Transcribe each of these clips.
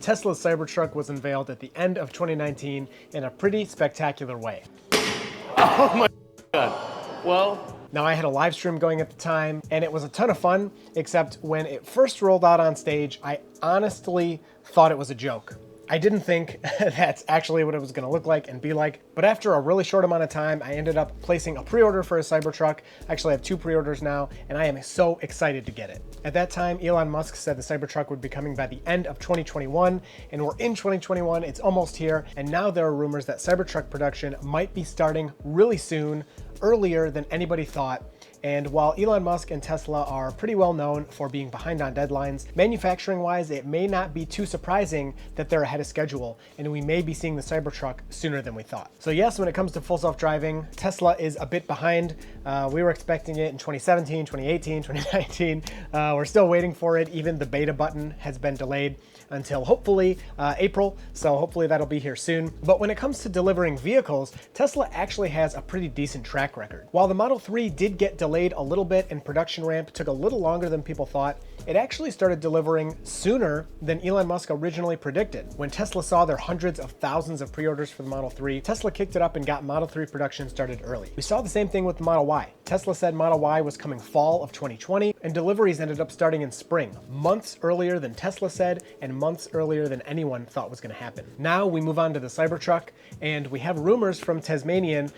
Tesla's Cybertruck was unveiled at the end of 2019 in a pretty spectacular way. Oh my God. Well, now I had a live stream going at the time and it was a ton of fun, except when it first rolled out on stage, I honestly thought it was a joke. I didn't think that's actually what it was going to look like and be like, but after a really short amount of time, I ended up placing a pre-order for a Cybertruck. I actually have 2 pre-orders now, and I am so excited to get it. At that time, Elon Musk said the Cybertruck would be coming by the end of 2021, and we're in 2021, it's almost here, and now there are rumors that Cybertruck production might be starting really soon, earlier than anybody thought. And while Elon Musk and Tesla are pretty well known for being behind on deadlines, manufacturing-wise, it may not be too surprising that they're ahead of schedule, and we may be seeing the Cybertruck sooner than we thought. So yes, when it comes to full self-driving, Tesla is a bit behind. We were expecting it in 2017, 2018, 2019. We're still waiting for it. Even the beta button has been delayed until hopefully April, so hopefully that'll be here soon. But when it comes to delivering vehicles, Tesla actually has a pretty decent track record. While the Model 3 did get delayed a little bit and production ramp took a little longer than people thought, it actually started delivering sooner than Elon Musk originally predicted. When Tesla saw their hundreds of thousands of pre-orders for the Model 3, Tesla kicked it up and got Model 3 production started early. We saw the same thing with the Model Y. Tesla said Model Y was coming fall of 2020, and deliveries ended up starting in spring, months earlier than Tesla said, and months earlier than anyone thought was going to happen. Now we move on to the Cybertruck, and we have rumors from Tasmanian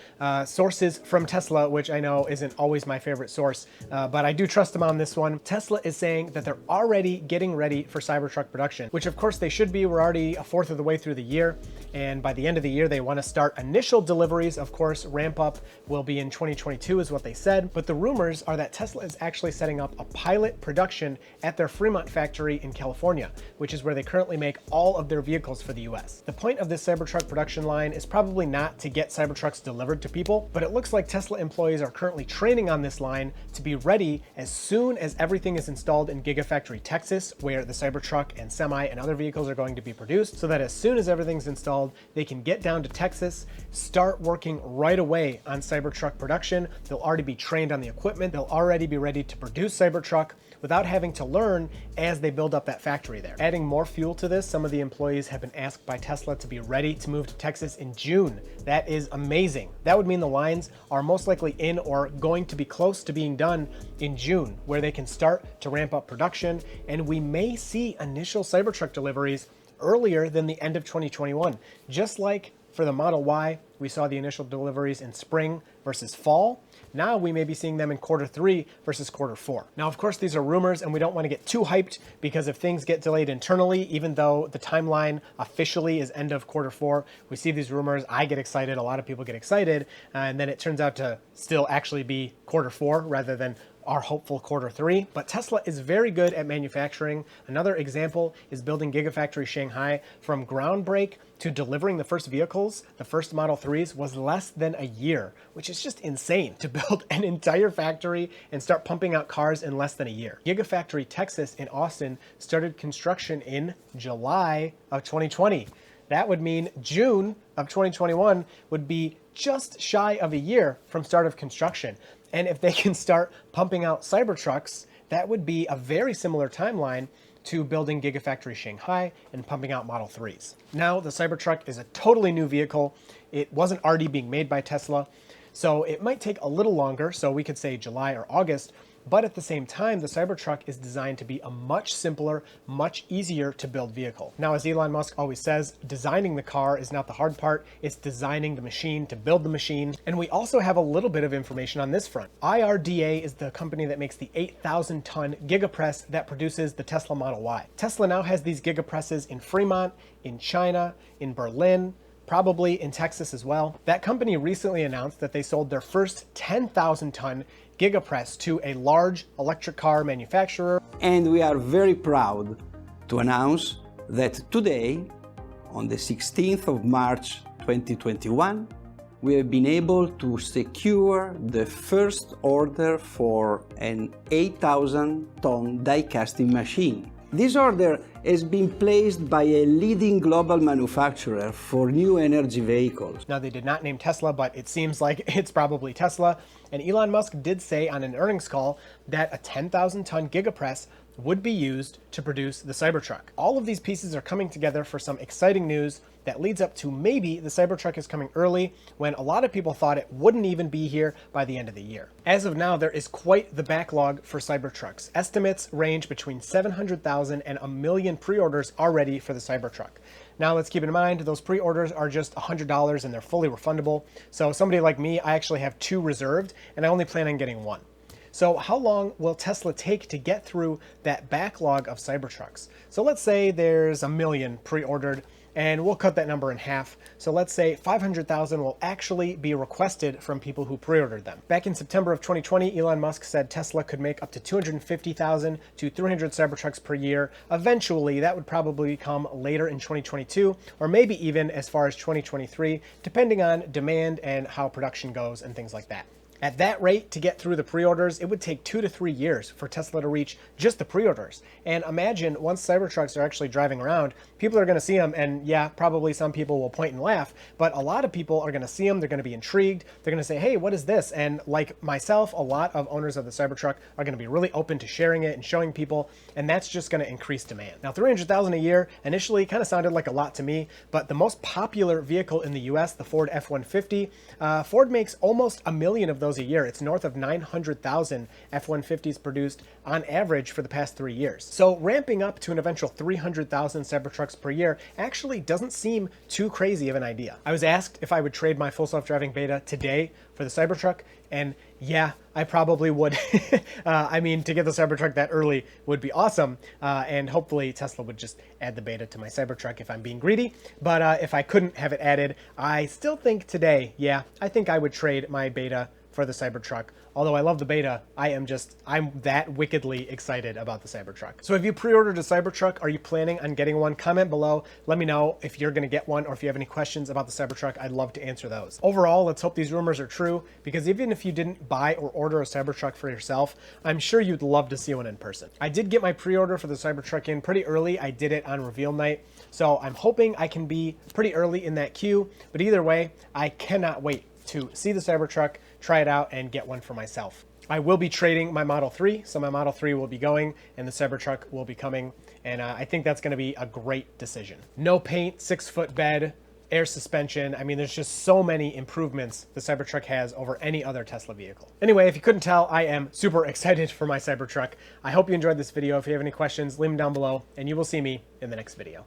sources from Tesla, which I know isn't always my favorite source, but I do trust them on this one. Tesla is saying that they're already getting ready for Cybertruck production, which of course they should be. We're already a fourth of the way through the year, and by the end of the year, they want to start initial deliveries. Of course, ramp up will be in 2022 is what they said, but the rumors are that Tesla is actually setting up a pilot production at their Fremont factory in California, which is where they currently make all of their vehicles for the US. The point of this Cybertruck production line is probably not to get Cybertrucks delivered to people, but it looks like Tesla employees are currently training on this line to be ready as soon as everything is installed in Gigafactory Texas, where the Cybertruck and Semi and other vehicles are going to be produced, so that as soon as everything's installed, they can get down to Texas, start working right away on Cybertruck production. They'll already be trained on the equipment. They'll already be ready to produce Cybertruck without having to learn as they build up that factory there. Adding more fuel to this, some of the employees have been asked by Tesla to be ready to move to Texas in June. That is amazing. That would mean the lines are most likely in or going to be close to being done in June, where they can start to ramp up production, and we may see initial Cybertruck deliveries earlier than the end of 2021. Just like for the Model Y, we saw the initial deliveries in spring versus fall. Now we may be seeing them in Q3 versus Q4. Now, of course, these are rumors and we don't want to get too hyped, because if things get delayed internally, even though the timeline officially is end of Q4, we see these rumors, I get excited, a lot of people get excited, and then it turns out to still actually be Q4 rather than our hopeful Q3. But Tesla is very good at manufacturing. Another example is building Gigafactory Shanghai. From ground break to delivering the first vehicles, the first Model 3s, was less than a year, which is just insane to build an entire factory and start pumping out cars in less than a year. Gigafactory Texas in Austin started construction in July of 2020. That would mean June of 2021 would be just shy of a year from start of construction. And if they can start pumping out Cybertrucks, that would be a very similar timeline to building Gigafactory Shanghai and pumping out Model 3s. Now, the Cybertruck is a totally new vehicle. It wasn't already being made by Tesla, so it might take a little longer, so we could say July or August, but at the same time, the Cybertruck is designed to be a much simpler, much easier to build vehicle. Now, as Elon Musk always says, designing the car is not the hard part, it's designing the machine to build the machine. And we also have a little bit of information on this front. IRDA is the company that makes the 8,000-ton gigapress that produces the Tesla Model Y. Tesla now has these gigapresses in Fremont, in China, in Berlin, probably in Texas as well. That company recently announced that they sold their first 10,000-ton gigapress to a large electric car manufacturer. And we are very proud to announce that today, on the 16th of March 2021, we have been able to secure the first order for an 8,000-ton die-casting machine. This order has been placed by a leading global manufacturer for new energy vehicles. Now, they did not name Tesla, but it seems like it's probably Tesla. And Elon Musk did say on an earnings call that a 10,000-ton gigapress would be used to produce the Cybertruck. All of these pieces are coming together for some exciting news that leads up to maybe the Cybertruck is coming early, when a lot of people thought it wouldn't even be here by the end of the year. As of now, there is quite the backlog for Cybertrucks. Estimates range between 700,000 and 1 million pre-orders already for the Cybertruck. Now let's keep in mind, those pre-orders are just $100 and they're fully refundable. So somebody like me, I actually have 2 reserved and I only plan on getting 1. So how long will Tesla take to get through that backlog of Cybertrucks? So let's say there's 1 million pre-ordered, and we'll cut that number in half. So let's say 500,000 will actually be requested from people who pre-ordered them. Back in September of 2020, Elon Musk said Tesla could make up to 250,000 to 300 Cybertrucks per year. Eventually, that would probably come later in 2022, or maybe even as far as 2023, depending on demand and how production goes and things like that. At that rate, to get through the pre-orders, it would take 2 to 3 years for Tesla to reach just the pre-orders. And imagine once Cybertrucks are actually driving around, people are going to see them, and yeah, probably some people will point and laugh, but a lot of people are going to see them, they're going to be intrigued, they're going to say, hey, what is this? And like myself, a lot of owners of the Cybertruck are going to be really open to sharing it and showing people, and that's just going to increase demand. Now, 300,000 a year initially kind of sounded like a lot to me, but the most popular vehicle in the US, the Ford F-150, Ford makes almost 1 million of those a year. It's north of 900,000 F-150s produced on average for the past 3 years. So ramping up to an eventual 300,000 Cybertrucks per year actually doesn't seem too crazy of an idea. I was asked if I would trade my full self-driving beta today for the Cybertruck, and yeah, I probably would. I mean, to get the Cybertruck that early would be awesome, and hopefully Tesla would just add the beta to my Cybertruck if I'm being greedy, but if I couldn't have it added, I still think today, yeah, I think I would trade my beta for the Cybertruck. Although I love the beta, I'm that wickedly excited about the Cybertruck. So if you pre-ordered a Cybertruck, are you planning on getting one? Comment below. Let me know if you're gonna get one, or if you have any questions about the Cybertruck. I'd love to answer those. Overall, let's hope these rumors are true, because even if you didn't buy or order a Cybertruck for yourself, I'm sure you'd love to see one in person. I did get my pre-order for the Cybertruck in pretty early. I did it on reveal night. So I'm hoping I can be pretty early in that queue, but either way, I cannot wait to see the Cybertruck, try it out, and get one for myself. I will be trading my Model 3, so my Model 3 will be going and the Cybertruck will be coming, and I think that's going to be a great decision. No paint, 6-foot bed, air suspension. I mean, there's just so many improvements the Cybertruck has over any other Tesla vehicle. Anyway, if you couldn't tell, I am super excited for my Cybertruck. I hope you enjoyed this video. If you have any questions, leave them down below, and you will see me in the next video.